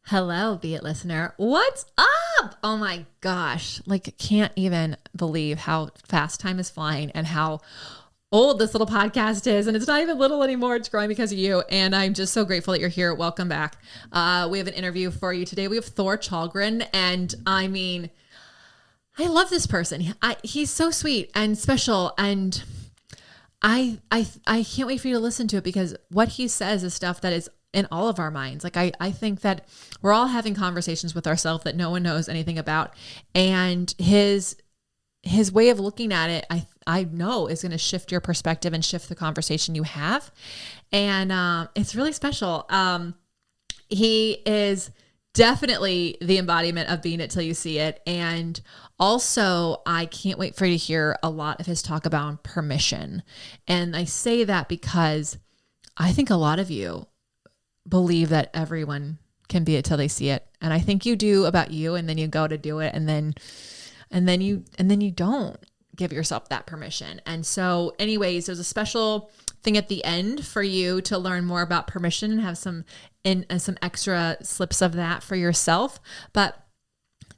Hello, Be It listener. What's up? Oh my gosh. Can't even believe how fast time is flying and how old this little podcast is. And it's not even little anymore. It's growing because of you. And I'm just so grateful that you're here. Welcome back. We have an interview for you today. We have Thor Challgren. And I mean, I love this person. He's so sweet and special. And I can't wait for you to listen to it because what he says is stuff that is in all of our minds. I think that we're all having conversations with ourselves that no one knows anything about. And his way of looking at it, I know is going to shift your perspective and shift the conversation you have. And it's really special. He is definitely the embodiment of being it till you see it. And also, I can't wait for you to hear a lot of his talk about permission. And I say that because I think a lot of you believe that everyone can be it till they see it. And I think you do about you, and then you go to do it, and then you don't give yourself that permission. And so anyways, there's a special thing at the end for you to learn more about permission and have some extra slips of that for yourself. But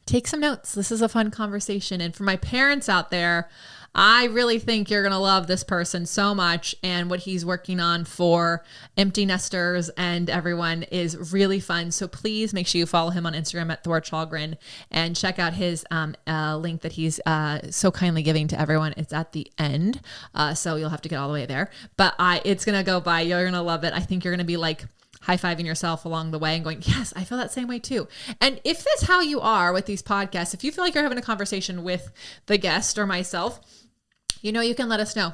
take some notes. This is a fun conversation. And for my parents out there, I really think you're going to love this person so much, and what he's working on for empty nesters and everyone is really fun. So please make sure you follow him on Instagram at Thor Challgren and check out his link that he's so kindly giving to everyone. It's at the end, so you'll have to get all the way there. But it's going to go by. You're going to love it. I think you're going to be like high-fiving yourself along the way and going, yes, I feel that same way too. And if that's how you are with these podcasts, if you feel like you're having a conversation with the guest or myself, you can let us know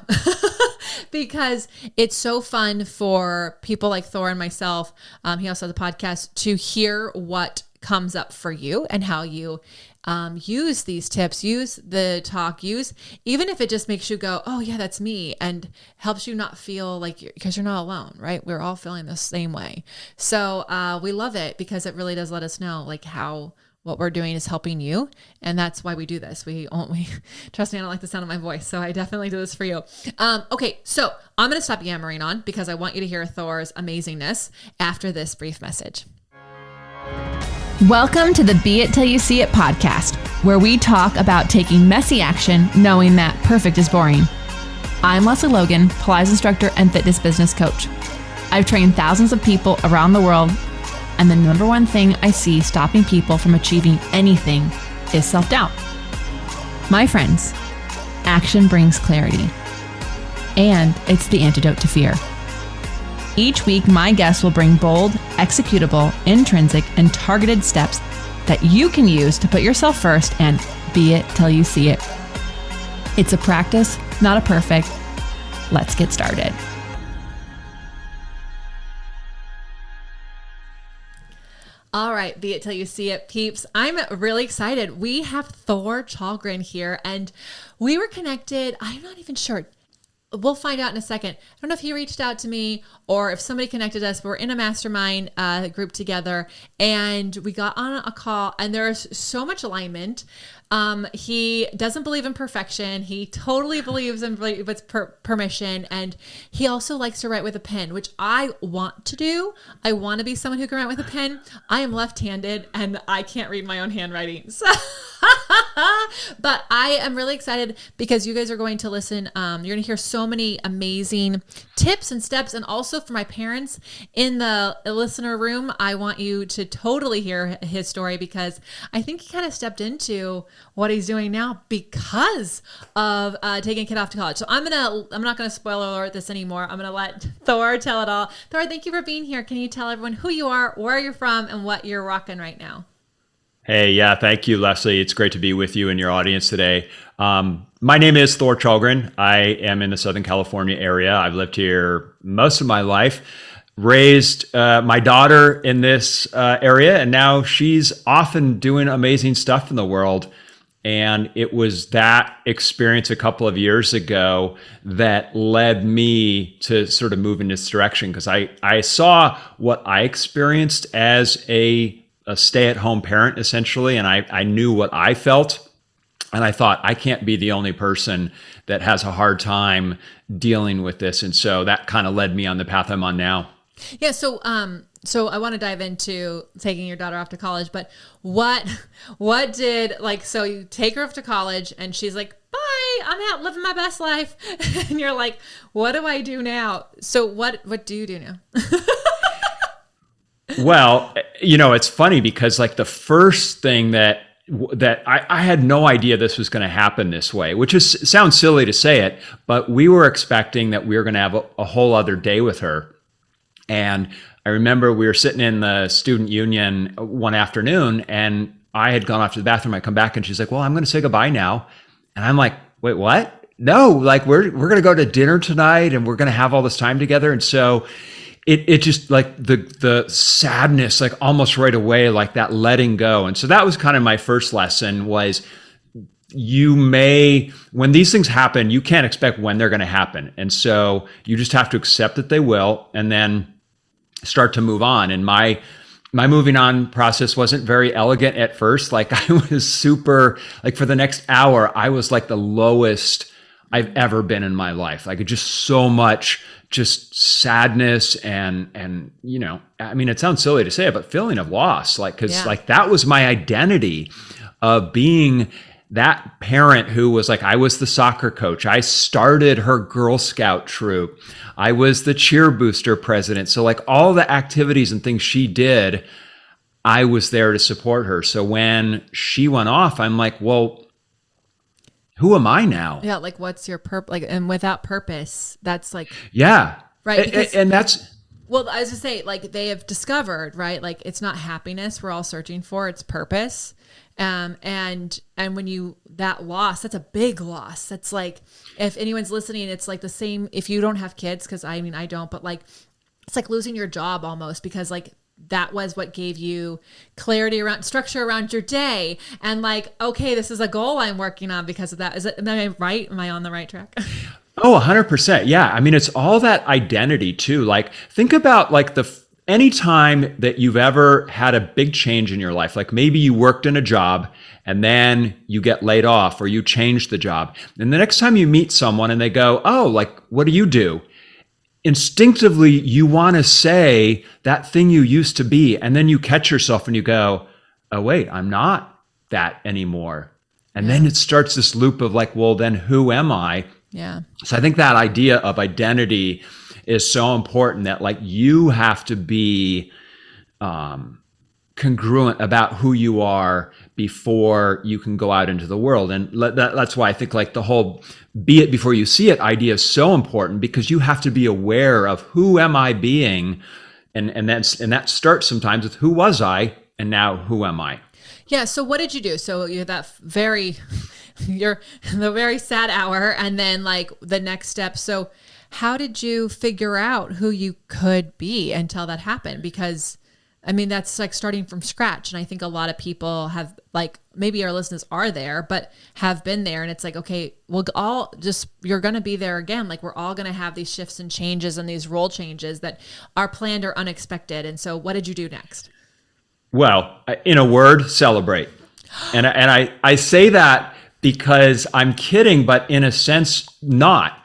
because it's so fun for people like Thor and myself. He also has a podcast to hear what comes up for you and how you use these tips, use the talk, even if it just makes you go, oh yeah, that's me, and helps you not feel like because you're not alone, right? We're all feeling the same way. So we love it because it really does let us know like how what we're doing is helping you. And that's why we do this. We trust me, I don't like the sound of my voice. So I definitely do this for you. Okay. So I'm going to stop yammering on because I want you to hear Thor's amazingness after this brief message. Welcome to the Be It Till You See It podcast, where we talk about taking messy action, knowing that perfect is boring. I'm Leslie Logan, Pilates instructor and fitness business coach. I've trained thousands of people around the world, and the number one thing I see stopping people from achieving anything is self-doubt. My friends, action brings clarity, and it's the antidote to fear. Each week, my guests will bring bold, executable, intrinsic, and targeted steps that you can use to put yourself first and be it till you see it. It's a practice, not a perfect. Let's get started. All right, Be It Till You See It, peeps. I'm really excited. We have Thor Challgren here, and we were connected. I'm not even sure. We'll find out in a second. I don't know if he reached out to me or if somebody connected us, but we're in a mastermind group together, and we got on a call, and there's so much alignment. He doesn't believe in perfection. He totally believes in permission. And he also likes to write with a pen, which I want to do. I want to be someone who can write with a pen. I am left-handed and I can't read my own handwriting. So but I am really excited because you guys are going to listen. You're going to hear so many amazing tips and steps. And also for my parents in the listener room, I want you to totally hear his story because I think he kind of stepped into what he's doing now because of taking a kid off to college. So I'm not gonna spoiler alert this anymore. I'm gonna let Thor tell it all. Thor, thank you for being here. Can you tell everyone who you are, where you're from, and what you're rocking right now? Hey, yeah, thank you, Leslie. It's great to be with you and your audience today. My name is Thor Challgren. I am in the Southern California area. I've lived here most of my life. Raised my daughter in this area, and now she's often doing amazing stuff in the world. And it was that experience a couple of years ago that led me to sort of move in this direction because I saw what I experienced as a stay-at-home parent, essentially, and I knew what I felt. And I thought, I can't be the only person that has a hard time dealing with this. And so that kind of led me on the path I'm on now. Yeah. So So I want to dive into taking your daughter off to college, but what did, like, so you take her off to college and she's like, bye, I'm out living my best life. And you're like, what do I do now? So what do you do now? Well, it's funny because like the first thing that I had no idea this was going to happen this way, which sounds silly to say it, but we were expecting that we were going to have a whole other day with her. And I remember we were sitting in the student union one afternoon and I had gone off to the bathroom. I come back and she's like, well, I'm going to say goodbye now. And I'm like, wait, what? No, like we're going to go to dinner tonight and we're going to have all this time together. And so it just like the sadness, like almost right away, like that letting go. And so that was kind of my first lesson was when these things happen, you can't expect when they're going to happen. And so you just have to accept that they will and then start to move on. And my moving on process wasn't very elegant at first. Like I was super, like for the next hour, I was like the lowest I've ever been in my life. Like just so much just sadness and I mean, it sounds silly to say it, but feeling of loss, like, cause like that was my identity of being that parent who was like, I was the soccer coach. I started her Girl Scout troop. I was the cheer booster president. So like all the activities and things she did, I was there to support her. So when she went off, I'm like, well, who am I now? Yeah. Like what's your purpose? Like, and without purpose, that's like, yeah. Right. And that's, well, I was to say, like they have discovered, right? Like it's not happiness we're all searching for, it's purpose. And when that loss, that's a big loss. That's like, if anyone's listening, it's like the same, if you don't have kids, cause I mean, I don't, but like, it's like losing your job almost because like that was what gave you clarity around structure around your day. And like, okay, this is a goal I'm working on because of that. Am I right? Am I on the right track? Oh, 100%. Yeah. I mean, it's all that identity too. Like think about like anytime that you've ever had a big change in your life, like maybe you worked in a job and then you get laid off or you change the job. And the next time you meet someone and they go, oh, like, what do you do? Instinctively, you want to say that thing you used to be. And then you catch yourself and you go, oh, wait, I'm not that anymore. And then it starts this loop of like, well, then who am I? Yeah. So I think that idea of identity is so important that like you have to be congruent about who you are before you can go out into the world. And that's why I think like the whole be it before you see it idea is so important because you have to be aware of who am I being? And that starts sometimes with who was I and now who am I? Yeah. So what did you do? So you're the very sad hour and then like the next step. So how did you figure out who you could be until that happened? Because I mean, that's like starting from scratch. And I think a lot of people have like, maybe our listeners are there, but have been there. And it's like, okay, you're going to be there again. Like we're all going to have these shifts and changes and these role changes that are planned or unexpected. And so what did you do next? Well, in a word, celebrate. And I say that because I'm kidding, but in a sense, not.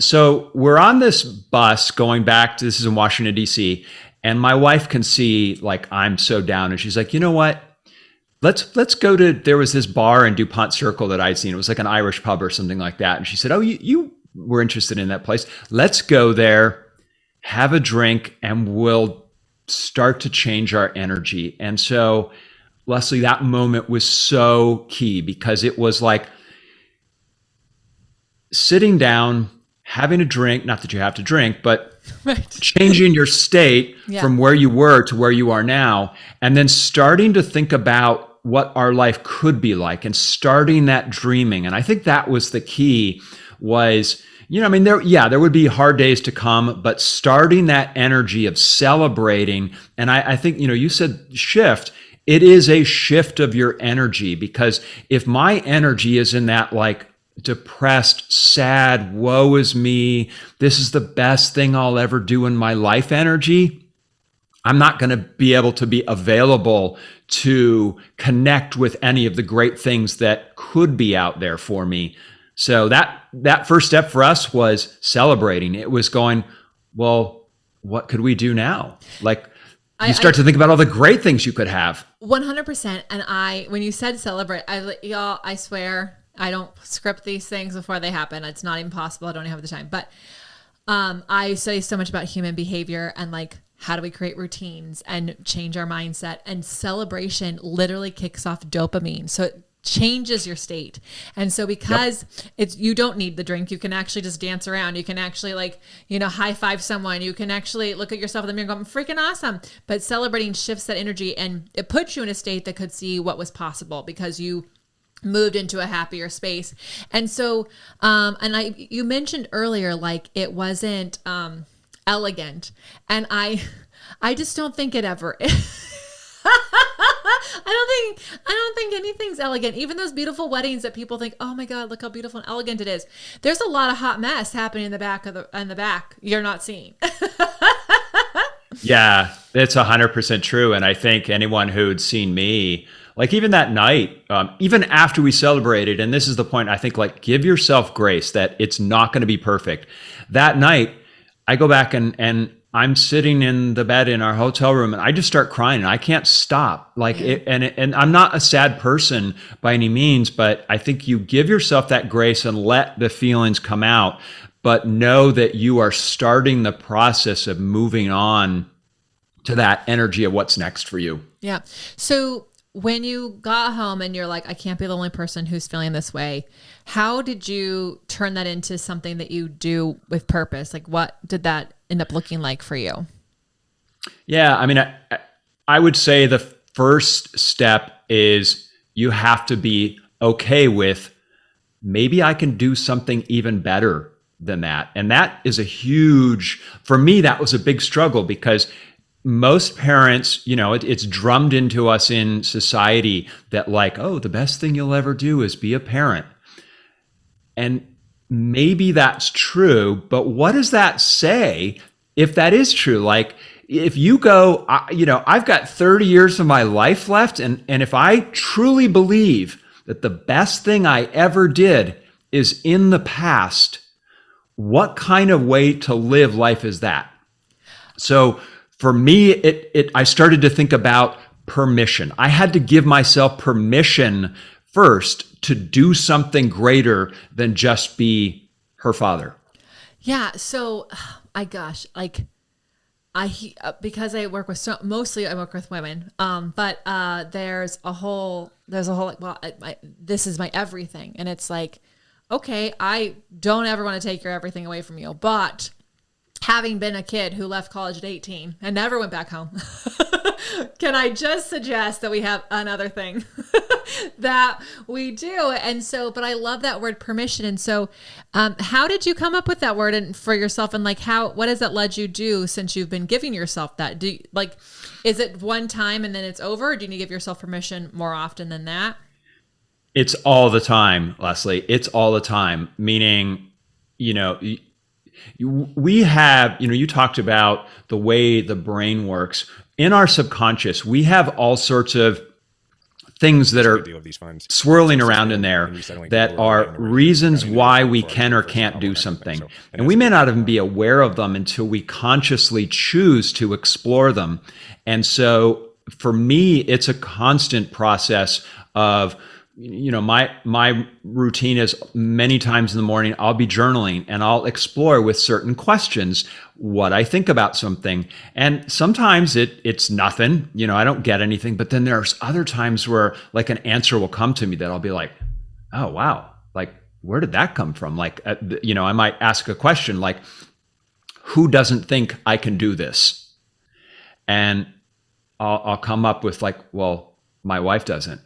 So we're on this bus going back to, this is in Washington, D.C., and my wife can see like I'm so down. And she's like, you know what? Let's go to, there was this bar in DuPont Circle that I'd seen. It was like an Irish pub or something like that. And she said, oh, you were interested in that place. Let's go there, have a drink, and we'll start to change our energy. And so, Lesley, that moment was so key because it was like sitting down, having a drink, not that you have to drink, but right. Changing your state from where you were to where you are now, and then starting to think about what our life could be like and starting that dreaming. And I think that was the key was, I mean, there would be hard days to come, but starting that energy of celebrating. And I think, you said shift. It is a shift of your energy because if my energy is in that like depressed, sad, woe is me, this is the best thing I'll ever do in my life energy, I'm not going to be able to be available to connect with any of the great things that could be out there for me. So that first step for us was celebrating. It was going, well, what could we do now? Like, You start to think about all the great things you could have. 100%. And when you said celebrate, y'all, I swear I don't script these things before they happen. It's not even possible. I don't have the time. But I study so much about human behavior and like, how do we create routines and change our mindset? And celebration literally kicks off dopamine. So it changes your state. And so because you don't need the drink, you can actually just dance around. You can actually high five someone. You can actually look at yourself in the mirror and go, I'm freaking awesome. But celebrating shifts that energy and it puts you in a state that could see what was possible because you moved into a happier space. And so, you mentioned earlier, like it wasn't, elegant. And I just don't think it ever is. I don't think anything's elegant. Even those beautiful weddings that people think, oh my God, look how beautiful and elegant it is. There's a lot of hot mess happening in the back you're not seeing. Yeah, it's 100% true. And I think anyone who'd seen me, like even that night, even after we celebrated, and this is the point, I think, like, give yourself grace that it's not going to be perfect. That night, I go back and I'm sitting in the bed in our hotel room and I just start crying and I can't stop. And I'm not a sad person by any means, but I think you give yourself that grace and let the feelings come out, but know that you are starting the process of moving on to that energy of what's next for you. Yeah. So when you got home and you're like, I can't be the only person who's feeling this way, how did you turn that into something that you do with purpose? Like, what did that end up looking like for you? Yeah, I mean, I would say the first step is you have to be okay with, maybe I can do something even better than that. And that is for me, that was a big struggle because most parents, it's drummed into us in society that like, oh, the best thing you'll ever do is be a parent. And maybe that's true, but what does that say if that is true? Like, if you go, I've got 30 years of my life left, and if I truly believe that the best thing I ever did is in the past, what kind of way to live life is that? So for me, I started to think about permission. I had to give myself permission first to do something greater than just be her father. Yeah. So, because I work with mostly I work with women. But there's a whole like, well, this is my everything, and it's like, okay, I don't ever want to take your everything away from you, but having been a kid who left college at 18 and never went back home, can I just suggest that we have another thing that we do? And so, but I love that word permission. And so, how did you come up with that word and for yourself? And like, what has that led you do since you've been giving yourself that? Is it one time and then it's over? Or do you need to give yourself permission more often than that? It's all the time, Lesley. It's all the time. Meaning, we have, you talked about the way the brain works. In our subconscious, we have all sorts of things that are swirling around in there that are reasons why we can or can't do something. And we may not even be aware of them until we consciously choose to explore them. And so for me, it's a constant process of, my routine is many times in the morning, I'll be journaling and I'll explore with certain questions what I think about something. And sometimes it's nothing, I don't get anything, but then there's other times where like an answer will come to me that I'll be like, oh, wow. Like, where did that come from? Like, I might ask a question like, who doesn't think I can do this? And I'll come up with like, well, my wife doesn't,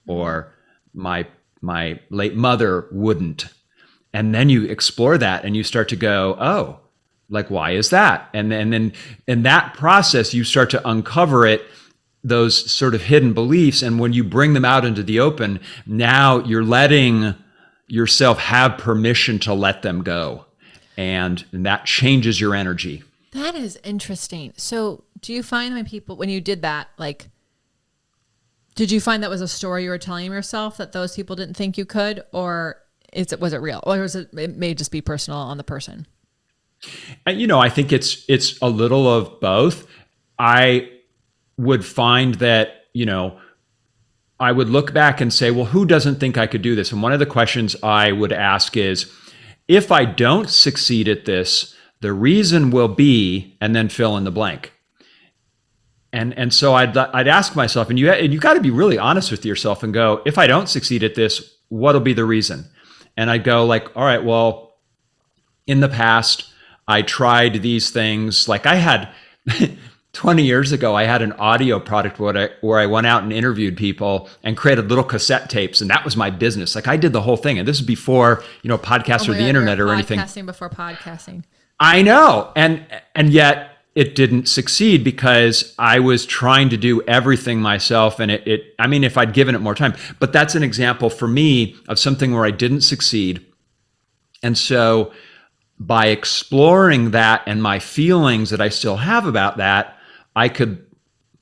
or my late mother wouldn't. And then you explore that and you start to go, oh, like, why is that? And then in that process, you start to uncover those sort of hidden beliefs. And when you bring them out into the open, now you're letting yourself have permission to let them go. And that changes your energy. That is interesting. So do you find when you did that, like, did you find that was a story you were telling yourself that those people didn't think you could, or was it real, or it may just be personal on the person? I think it's a little of both. I would find that, I would look back and say, well, who doesn't think I could do this? And one of the questions I would ask is, if I don't succeed at this, the reason will be, and then fill in the blank. And so I'd ask myself, and you got to be really honest with yourself and go, if I don't succeed at this, what'll be the reason? And I'd go like, all right, well, in the past, I tried these things. Like I had 20 years ago, I had an audio product where I went out and interviewed people and created little cassette tapes. And that was my business. Like I did the whole thing. And this is before, podcasts or the internet or anything. Podcasting before podcasting. I know. And yet it didn't succeed because I was trying to do everything myself. And if I'd given it more time, but that's an example for me of something where I didn't succeed. And so by exploring that and my feelings that I still have about that, I could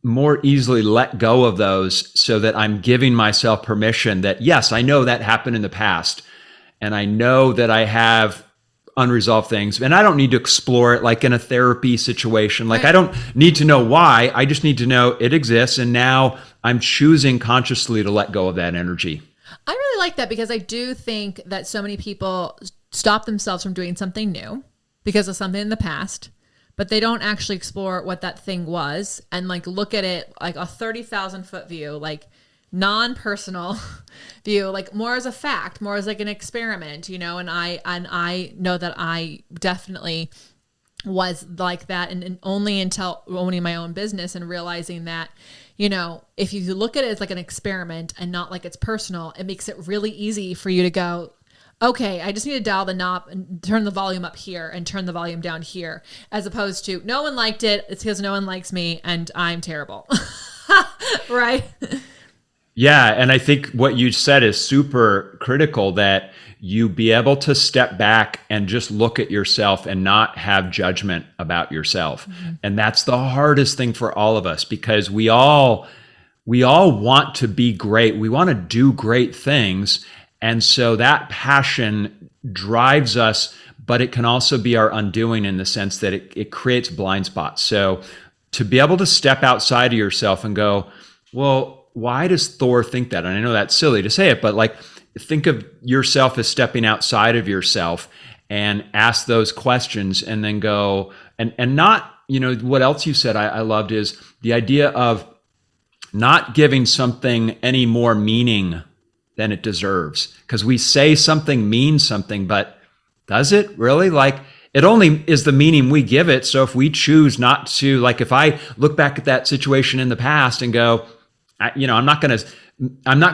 more easily let go of those so that I'm giving myself permission that, yes, I know that happened in the past. And I know that I have unresolved things. And I don't need to explore it like in a therapy situation. Like I don't need to know why. I just need to know it exists. And now I'm choosing consciously to let go of that energy. I really like that because I do think that so many people stop themselves from doing something new because of something in the past, but they don't actually explore what that thing was and like look at it like a 30,000 foot view, like non-personal view, like more as a fact, more as like an experiment, and I know that I definitely was like that. And only until owning my own business and realizing that, if you look at it as like an experiment and not like it's personal, it makes it really easy for you to go, okay, I just need to dial the knob and turn the volume up here and turn the volume down here, as opposed to no one liked it. It's because no one likes me and I'm terrible. Right? Yeah. And I think what you said is super critical, that you be able to step back and just look at yourself and not have judgment about yourself. Mm-hmm. And that's the hardest thing for all of us, because we all want to be great. We want to do great things. And so that passion drives us, but it can also be our undoing in the sense that it creates blind spots. So to be able to step outside of yourself and go, well, why does Thor think that? And I know that's silly to say it, but like think of yourself as stepping outside of yourself and ask those questions and then go and not, what else you said I loved is the idea of not giving something any more meaning than it deserves. Because we say something means something, but does it really? Like it only is the meaning we give it. So if we choose not to, like if I look back at that situation in the past and go, I'm not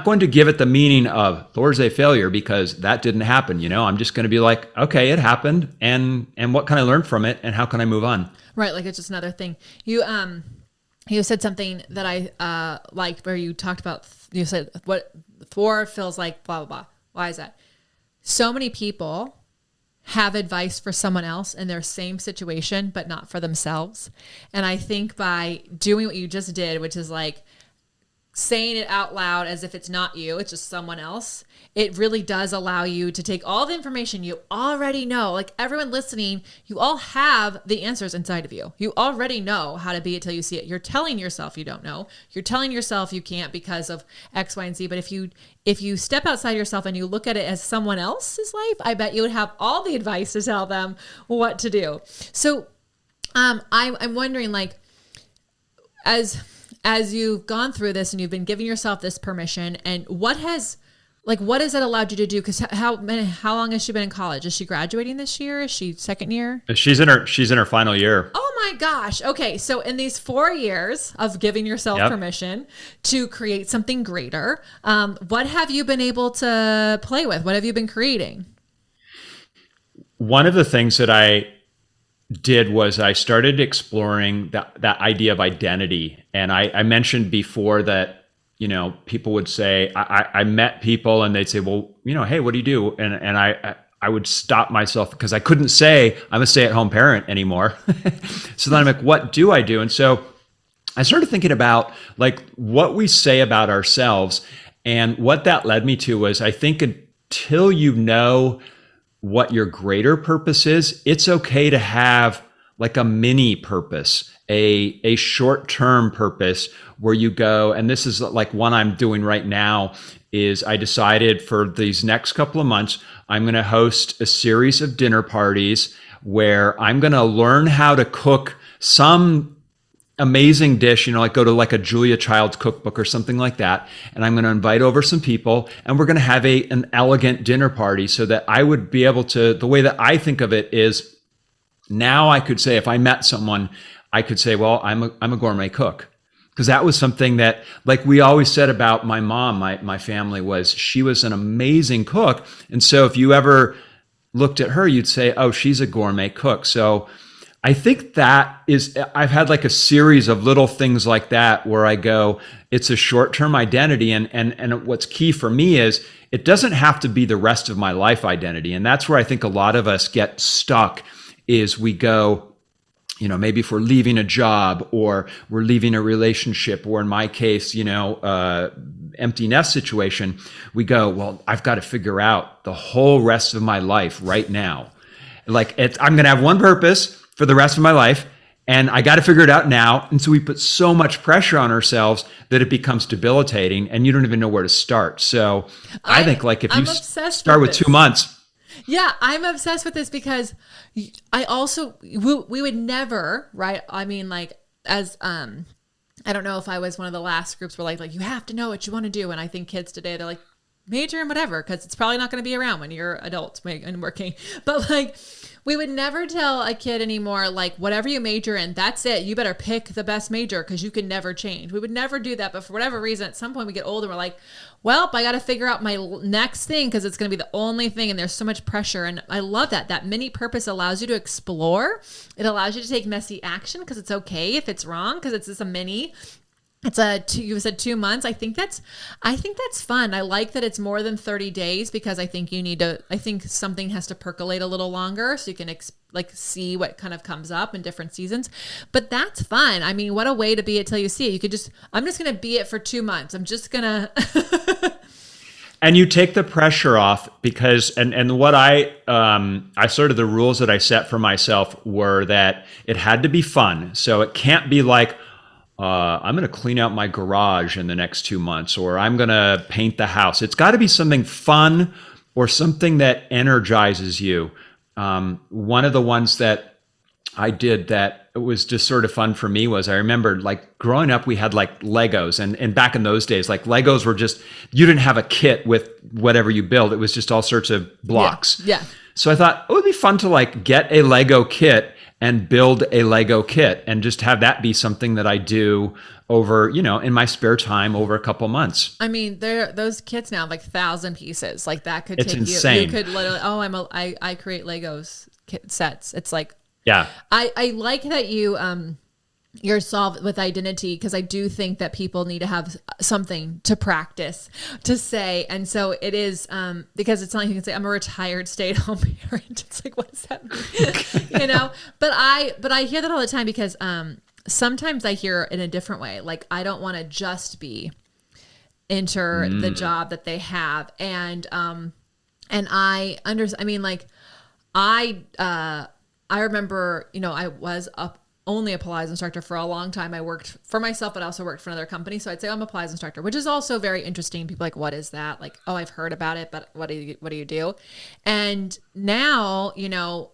going to give it the meaning of Thor's a failure because that didn't happen. I'm just going to be like, okay, it happened. And what can I learn from it? And how can I move on? Right. Like it's just another thing. You said something that I liked where you talked about, you said what Thor feels like, blah, blah, blah. Why is that? So many people have advice for someone else in their same situation, but not for themselves. And I think by doing what you just did, which is like, saying it out loud as if it's not you, it's just someone else, it really does allow you to take all the information you already know. Like everyone listening, you all have the answers inside of you. You already know how to be it till you see it. You're telling yourself you don't know. You're telling yourself you can't because of X, Y, and Z. But if you step outside yourself and you look at it as someone else's life, I bet you would have all the advice to tell them what to do. So I'm wondering, like, as you've gone through this and you've been giving yourself this permission, and what has it allowed you to do? Because how long has she been in college? Is she graduating this year? Is she second year? She's in her final year. Oh my gosh. Okay. So in these 4 years of giving yourself permission to create something greater, what have you been able to play with? What have you been creating? One of the things that I did was I started exploring that idea of identity. And I mentioned before that, people would say, I met people and they'd say, well, hey, what do you do? And I would stop myself because I couldn't say I'm a stay-at-home parent anymore. So then I'm like, what do I do? And so I started thinking about like what we say about ourselves. And what that led me to was, I think until you know what your greater purpose is, it's okay to have like a mini purpose. a short-term purpose where you go, and this is like one I'm doing right now, is I decided for these next couple of months, I'm going to host a series of dinner parties where I'm going to learn how to cook some amazing dish, like go to like a Julia Child's cookbook or something like that. And I'm going to invite over some people and we're going to have an elegant dinner party so that I would be able to, the way that I think of it is now I could say, if I met someone, I could say, well, I'm a gourmet cook. Because that was something that, like we always said about my mom, my family, was she was an amazing cook. And so if you ever looked at her, you'd say, oh, she's a gourmet cook. So I think that is, I've had like a series of little things like that where I go, it's a short-term identity. And what's key for me is it doesn't have to be the rest of my life identity. And that's where I think a lot of us get stuck is we go, maybe if we're leaving a job or we're leaving a relationship, or in my case, empty nest situation, we go, well, I've got to figure out the whole rest of my life right now. Like I'm going to have one purpose for the rest of my life, and I got to figure it out now. And so we put so much pressure on ourselves that it becomes debilitating and you don't even know where to start. So I think like if you start with 2 months. Yeah, I'm obsessed with this because I also, we would never, right? I mean, like as, I don't know if I was one of the last groups where like you have to know what you want to do. And I think kids today, they're like, major in whatever, because it's probably not going to be around when you're adults and working. But like, we would never tell a kid anymore, like, whatever you major in, that's it. You better pick the best major because you can never change. We would never do that. But for whatever reason, at some point we get older, we're like, well, I got to figure out my next thing because it's going to be the only thing. And there's so much pressure. And I love that. That mini purpose allows you to explore. It allows you to take messy action because it's okay if it's wrong, because it's just a mini. You said 2 months. I think that's fun. I like that it's more than 30 days because I think I think something has to percolate a little longer so you can see what kind of comes up in different seasons. But that's fun. I mean, what a way to be it till you see it. I'm just going to be it for 2 months. I'm just going to. And you take the pressure off because, and what I sort of the rules that I set for myself were that it had to be fun. So it can't be like, I'm going to clean out my garage in the next 2 months, or I'm going to paint the house. It's got to be something fun or something that energizes you. One of the ones that I did that was just sort of fun for me was I remember like growing up, we had like Legos and back in those days, like Legos were just, you didn't have a kit with whatever you build. It was just all sorts of blocks. Yeah. So I thought it would be fun to like get a Lego kit and build a Lego kit and just have that be something that I do over, in my spare time over a couple months. I mean, those kits now have like 1,000 pieces. Like that could it's take insane. You could literally, I create Legos kit sets. It's like, yeah. I like that you're solved with identity, because I do think that people need to have something to practice, to say. And so it is, because it's not like you can say, I'm a retired stay-at-home parent. It's like, what does that mean? But I hear that all the time because sometimes I hear it in a different way. Like, I don't want to just enter the job that they have. And I understand, I mean, like, I remember, I was only a Pilates instructor for a long time. I worked for myself, but also worked for another company. So I'd say I'm a Pilates instructor, which is also very interesting. People are like, what is that? Like, oh, I've heard about it, but what do you do? And now,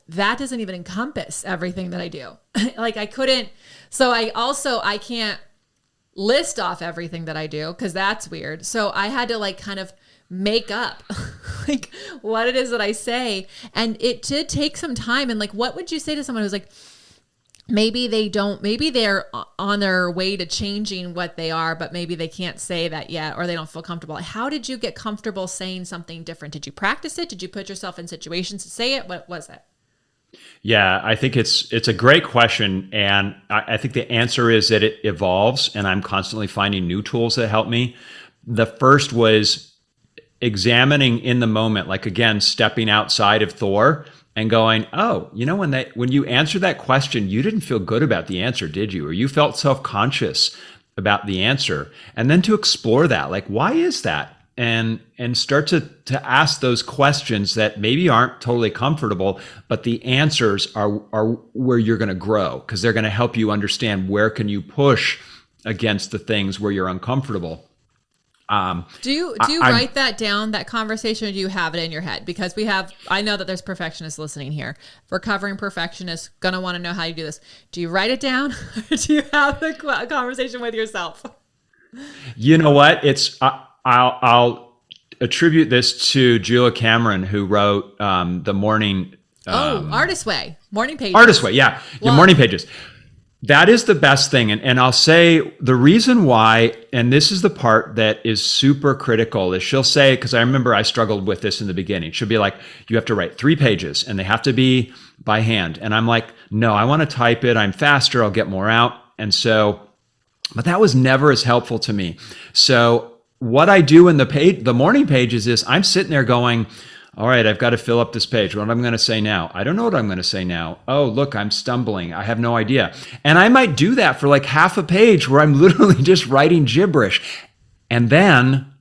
that doesn't even encompass everything that I do. Like I couldn't, so I can't list off everything that I do because that's weird. So I had to like kind of make up like what it is that I say. And it did take some time. And like, what would you say to someone who's like, maybe they're on their way to changing what they are, but maybe they can't say that yet, or they don't feel comfortable. How did you get comfortable saying something different? Did you practice it? Did you put yourself in situations to say it? What was it? Yeah, I think it's a great question. And I think the answer is that it evolves, and I'm constantly finding new tools that help me. The first was examining in the moment, like again, stepping outside of Thor and going, oh, when you answered that question, you didn't feel good about the answer, did you? Or you felt self-conscious about the answer. And then to explore that, like, why is that? and start to ask those questions that maybe aren't totally comfortable, but the answers are where you're going to grow, because they're going to help you understand where can you push against the things where you're uncomfortable. Do you write that down, that conversation, or do you have it in your head? Because I know that there's perfectionists listening here. Recovering perfectionists going to want to know how you do this. Do you write it down, or do you have the conversation with yourself? You know what? I'll attribute this to Julia Cameron, who wrote the morning. Artist Way, morning pages. Artist Way, yeah, your morning pages. That is the best thing. And I'll say the reason why, and this is the part that is super critical, is she'll say, because I remember I struggled with this in the beginning. She'll be like, you have to write 3 pages and they have to be by hand. And I'm like, no, I want to type it. I'm faster. I'll get more out. And so, but that was never as helpful to me. So what I do in the morning pages is I'm sitting there going, all right, I've got to fill up this page. What am I going to say now? I don't know what I'm going to say now. Oh, look, I'm stumbling. I have no idea. And I might do that for like half a page where I'm literally just writing gibberish. And then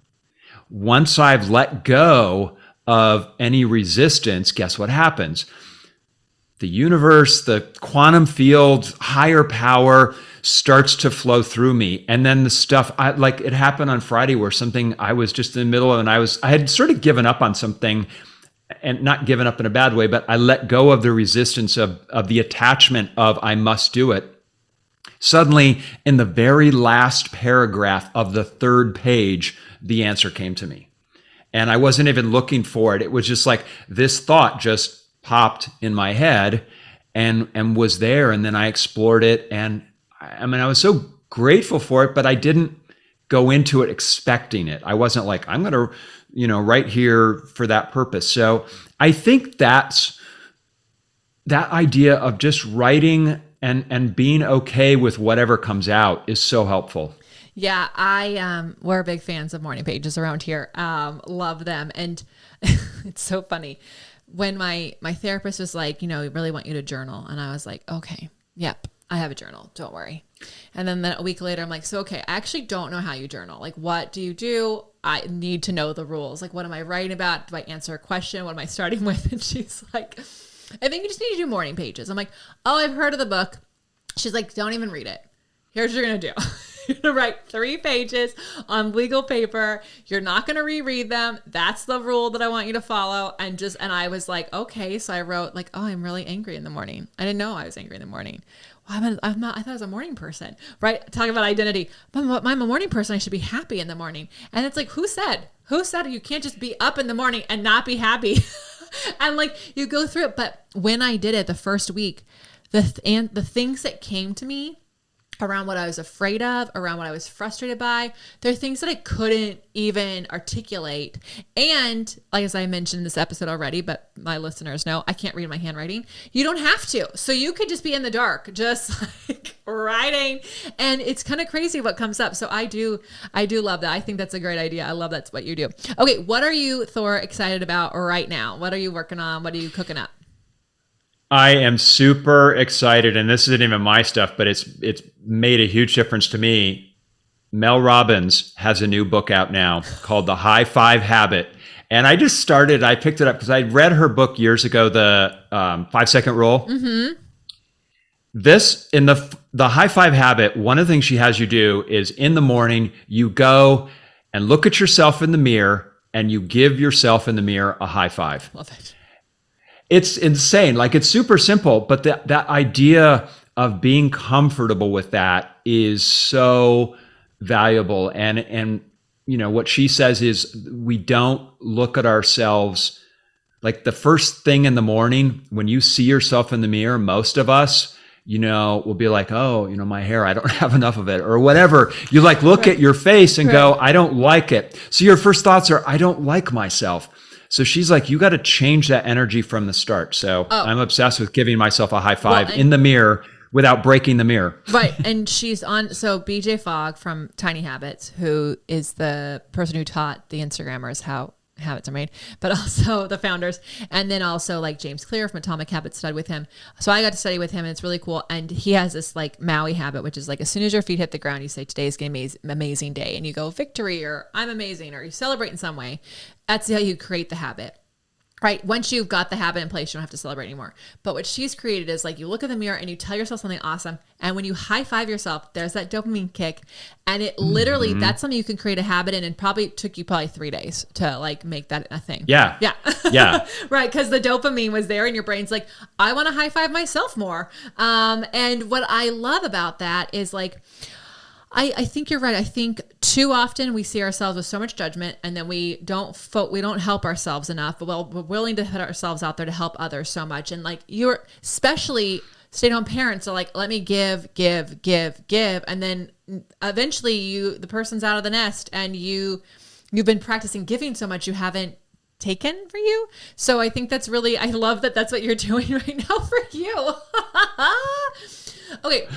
once I've let go of any resistance, guess what happens? The universe, the quantum field, higher power starts to flow through me. And then the stuff, like it happened on Friday where something I was just in the middle of, and I had sort of given up on something, and not given up in a bad way, but I let go of the resistance of the attachment of I must do it. Suddenly, in the very last paragraph of the 3rd page, the answer came to me. And I wasn't even looking for it. It was just like this thought just popped in my head and was there. And then I explored it, and I mean, I was so grateful for it, but I didn't go into it expecting it. I wasn't like, I'm going to, write here for that purpose. So I think that's that idea of just writing and being okay with whatever comes out is so helpful. Yeah, we're big fans of morning pages around here. Love them. And it's so funny. When my therapist was like, we really want you to journal. And I was like, okay, yep. I have a journal. Don't worry. And then a week later, I'm like, so, okay, I actually don't know how you journal. Like, what do you do? I need to know the rules. Like, what am I writing about? Do I answer a question? What am I starting with? And she's like, I think you just need to do morning pages. I'm like, oh, I've heard of the book. She's like, don't even read it. Here's what you're going to do. You're going to write 3 pages on legal paper. You're not going to reread them. That's the rule that I want you to follow. And I was like, okay. So I wrote like, oh, I'm really angry in the morning. I didn't know I was angry in the morning. Well, I'm not, I thought I was a morning person, right? Talking about identity. I'm a morning person. I should be happy in the morning. And it's like, who said you can't just be up in the morning and not be happy? And like, you go through it. But when I did it the first week, the things that came to me around what I was afraid of, around what I was frustrated by, there are things that I couldn't even articulate. And like, as I mentioned in this episode already, but my listeners know I can't read my handwriting. You don't have to. So you could just be in the dark, just like writing. And it's kind of crazy what comes up. So I do love that. I think that's a great idea. I love that's what you do. Okay. What are you, Thor, excited about right now? What are you working on? What are you cooking up? I am super excited, and this isn't even my stuff, but it's made a huge difference to me. Mel Robbins has a new book out now called The High 5 Habit. And I picked it up because I read her book years ago, the 5-second rule. Mm-hmm. This, in the High 5 Habit, one of the things she has you do is in the morning, you go and look at yourself in the mirror and you give yourself in the mirror a high 5. Love it. It's insane. Like, it's super simple, but that idea of being comfortable with that is so valuable. And what she says is we don't look at ourselves like the first thing in the morning when you see yourself in the mirror. Most of us, will be like, oh, my hair, I don't have enough of it, or whatever. You like look at your face and go, I don't like it. So your first thoughts are, I don't like myself. So she's like, you got to change that energy from the start. So I'm obsessed with giving myself a high 5 in the mirror without breaking the mirror. Right. And she's on, so BJ Fogg from Tiny Habits, who is the person who taught the Instagrammers how habits are made, but also the founders. And then also like James Clear from Atomic Habits studied with him. So I got to study with him and it's really cool. And he has this like Maui habit, which is like, as soon as your feet hit the ground, you say, today's going to be an amazing day. And you go victory, or I'm amazing, or you celebrate in some way. That's how you create the habit. Right. Once you've got the habit in place, you don't have to celebrate anymore. But what she's created is like, you look in the mirror and you tell yourself something awesome. And when you high five yourself, there's that dopamine kick. And it literally, that's something you can create a habit in. And probably took you 3 days to like make that a thing. Yeah. Yeah. Yeah. Right. Because the dopamine was there and your brain's like, I want to high five myself more. And what I love about that is like, I think you're right. I think too often we see ourselves with so much judgment, and then we don't help ourselves enough, but we're willing to put ourselves out there to help others so much. And like especially stay-at-home parents are like, let me give. And then eventually the person's out of the nest and you've been practicing giving so much you haven't taken for you. So I think that's really, I love that that's what you're doing right now for you. Okay.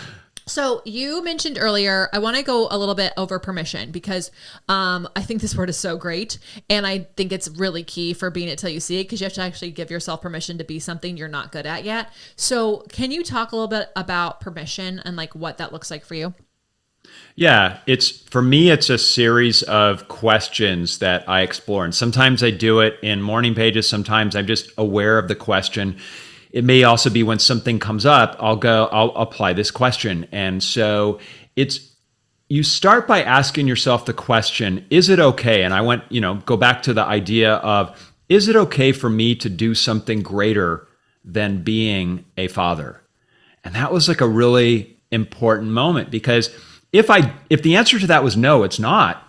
So you mentioned earlier, I want to go a little bit over permission because I think this word is so great. And I think it's really key for being it till you see it, because you have to actually give yourself permission to be something you're not good at yet. So can you talk a little bit about permission and like what that looks like for you? Yeah, for me, it's a series of questions that I explore. And sometimes I do it in morning pages. Sometimes I'm just aware of the question. It may also be when something comes up, I'll apply this question. And so you start by asking yourself the question, is it okay? And I go back to the idea of, is it okay for me to do something greater than being a father? And that was like a really important moment, because if the answer to that was no, it's not,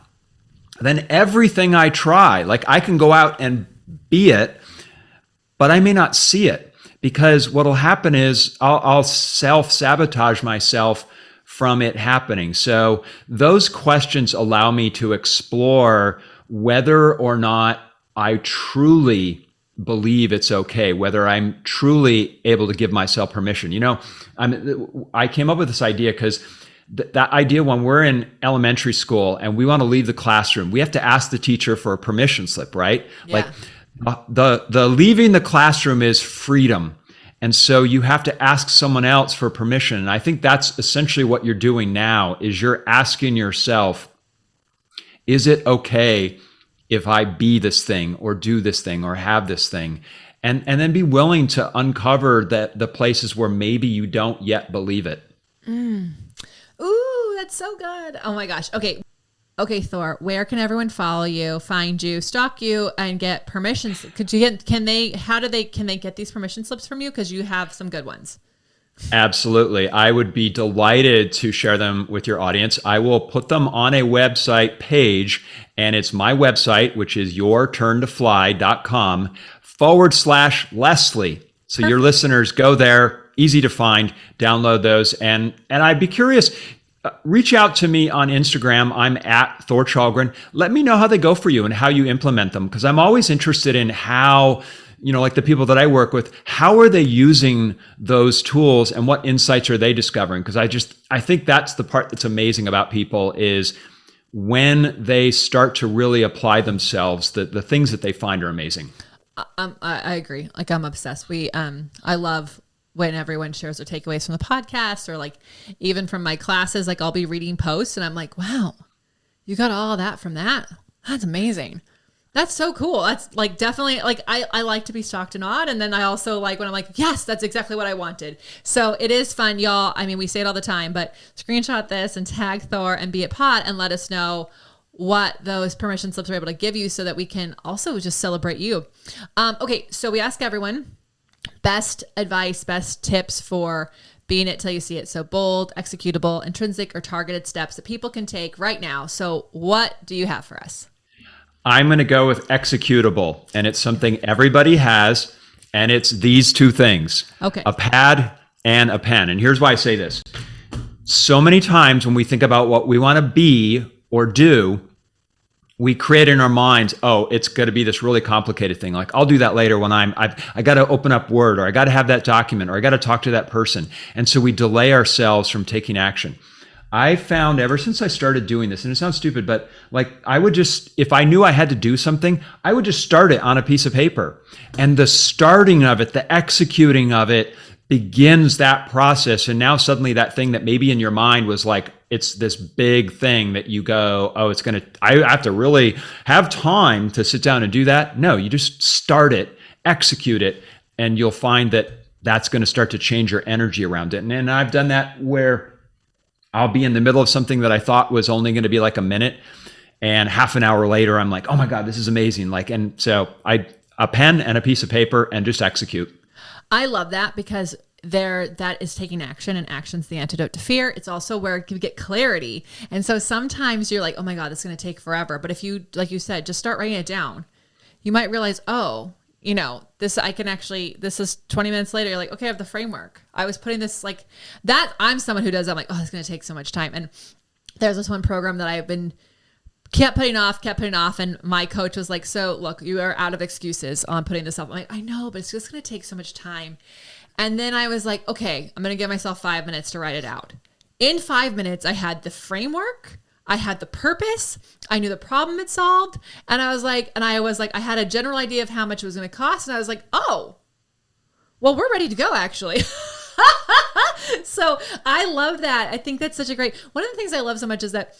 then everything I try, like I can go out and be it, but I may not see it. Because what'll happen is I'll self-sabotage myself from it happening. So those questions allow me to explore whether or not I truly believe it's okay, whether I'm truly able to give myself permission. I came up with this idea because that idea, when we're in elementary school and we want to leave the classroom, we have to ask the teacher for a permission slip, right? Yeah. Like the leaving the classroom is freedom. And so you have to ask someone else for permission. And I think that's essentially what you're doing now, is you're asking yourself, is it okay if I be this thing or do this thing or have this thing? And then be willing to uncover the places where maybe you don't yet believe it. Ooh, that's so good. Oh my gosh. Okay, Thor, where can everyone follow you, find you, stalk you, and get permissions? Can they get these permission slips from you? Because you have some good ones. Absolutely. I would be delighted to share them with your audience. I will put them on a website page, and it's my website, which is yourturntofly.com/Lesley. So Perfect. Your listeners go there, easy to find, download those. And I'd be curious, reach out to me on Instagram. I'm at Thor Challgren. Let me know how they go for you and how you implement them, because I'm always interested in how, like the people that I work with, how are they using those tools and what insights are they discovering? Because I think that's the part that's amazing about people, is when they start to really apply themselves, the things that they find are amazing. I agree. Like, I'm obsessed. I love when everyone shares their takeaways from the podcast, or like even from my classes. Like, I'll be reading posts and I'm like, wow, you got all that from that. That's amazing. That's so cool. That's like, definitely, like, I like to be stalked and awed. And then I also like when I'm like, yes, that's exactly what I wanted. So it is fun, y'all. I mean, we say it all the time, but screenshot this and tag Thor and Be It Pod and let us know what those permission slips are able to give you, so that we can also just celebrate you. Okay. So we ask everyone best advice, best tips for being it till you see it. So bold, executable, intrinsic, or targeted steps that people can take right now. So what do you have for us? I'm going to go with executable, and it's something everybody has, and it's these two things. Okay. A pad and a pen. And here's why I say this. So many times when we think about what we want to be or do, we create in our minds, oh, it's going to be this really complicated thing. Like, I'll do that later when I got to open up Word, or I got to have that document, or I got to talk to that person. And so we delay ourselves from taking action. I found ever since I started doing this, and it sounds stupid, but like I would just, if I knew I had to do something, I would just start it on a piece of paper. And the starting of it, the executing of it begins that process. And now suddenly that thing that maybe in your mind was like, it's this big thing that you go, oh, I have to really have time to sit down and do that. No, you just start it, execute it, and you'll find that that's going to start to change your energy around it. And I've done that where I'll be in the middle of something that I thought was only going to be like a minute, and half an hour later, I'm like, oh my God, this is amazing. And so a pen and a piece of paper and just execute. I love that because that is taking action, and action's the antidote to fear. It's also where you get clarity. And so sometimes you're like, oh my God, this is going to take forever. But if you, like you said, just start writing it down, you might realize, this is 20 minutes later. You're like, okay, I have the framework. I was putting this like that. I'm someone who does that. I'm like, oh, it's going to take so much time. And there's this one program that I've kept putting off. And my coach was like, so look, you are out of excuses on putting this up. I'm like, I know, but it's just going to take so much time. And then I was like, okay, I'm going to give myself 5 minutes to write it out. In 5 minutes, I had the framework. I had the purpose. I knew the problem it solved. And I was like, I had a general idea of how much it was going to cost. And I was like, oh, well, we're ready to go, actually. So I love that. I think that's such a great, one of the things I love so much is that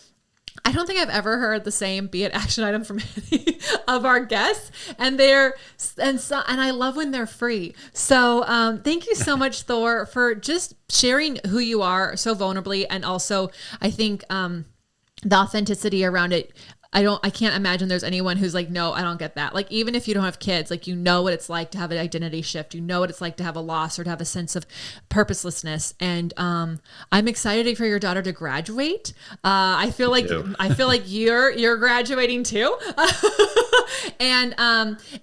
I don't think I've ever heard the same be it action item from any of our guests, and I love when they're free. So thank you so much, Thor, for just sharing who you are so vulnerably, and also I think the authenticity around it. I can't imagine there's anyone who's like, no, I don't get that. Like, even if you don't have kids, like, you know what it's like to have an identity shift. You know what it's like to have a loss or to have a sense of purposelessness. And I'm excited for your daughter to graduate. I feel like you're graduating too. And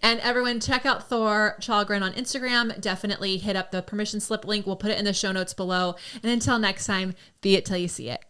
everyone check out Thor Challgren on Instagram. Definitely hit up the permission slip link. We'll put it in the show notes below. And until next time, be it till you see it.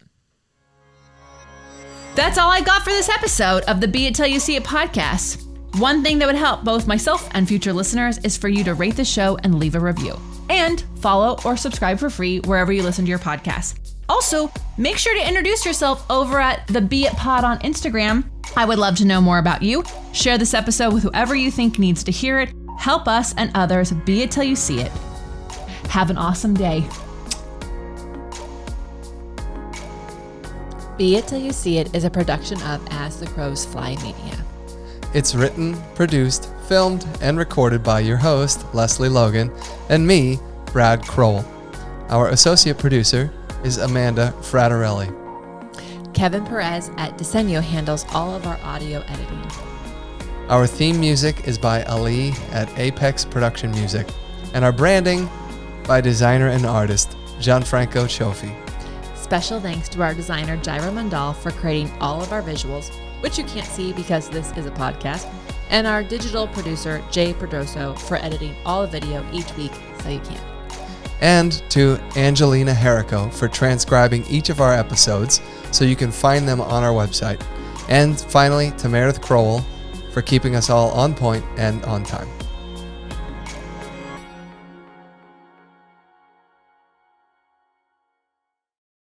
That's all I got for this episode of the Be It Till You See It podcast. One thing that would help both myself and future listeners is for you to rate the show and leave a review. And follow or subscribe for free wherever you listen to your podcast. Also, make sure to introduce yourself over at the Be It Pod on Instagram. I would love to know more about you. Share this episode with whoever you think needs to hear it. Help us and others be it till you see it. Have an awesome day. Be It Till You See It is a production of As the Crows Fly Media. It's written, produced, filmed, and recorded by your host, Lesley Logan, and me, Brad Kroll. Our associate producer is Amanda Fraterelli. Kevin Perez at Disenyo handles all of our audio editing. Our theme music is by Ali at Apex Production Music, and our branding by designer and artist Gianfranco Cioffi. Special thanks to our designer, Jairo Mandal, for creating all of our visuals, which you can't see because this is a podcast, and our digital producer, Jay Perdoso, for editing all the video each week so you can. And to Angelina Herrico for transcribing each of our episodes so you can find them on our website. And finally, to Meredith Crowell for keeping us all on point and on time.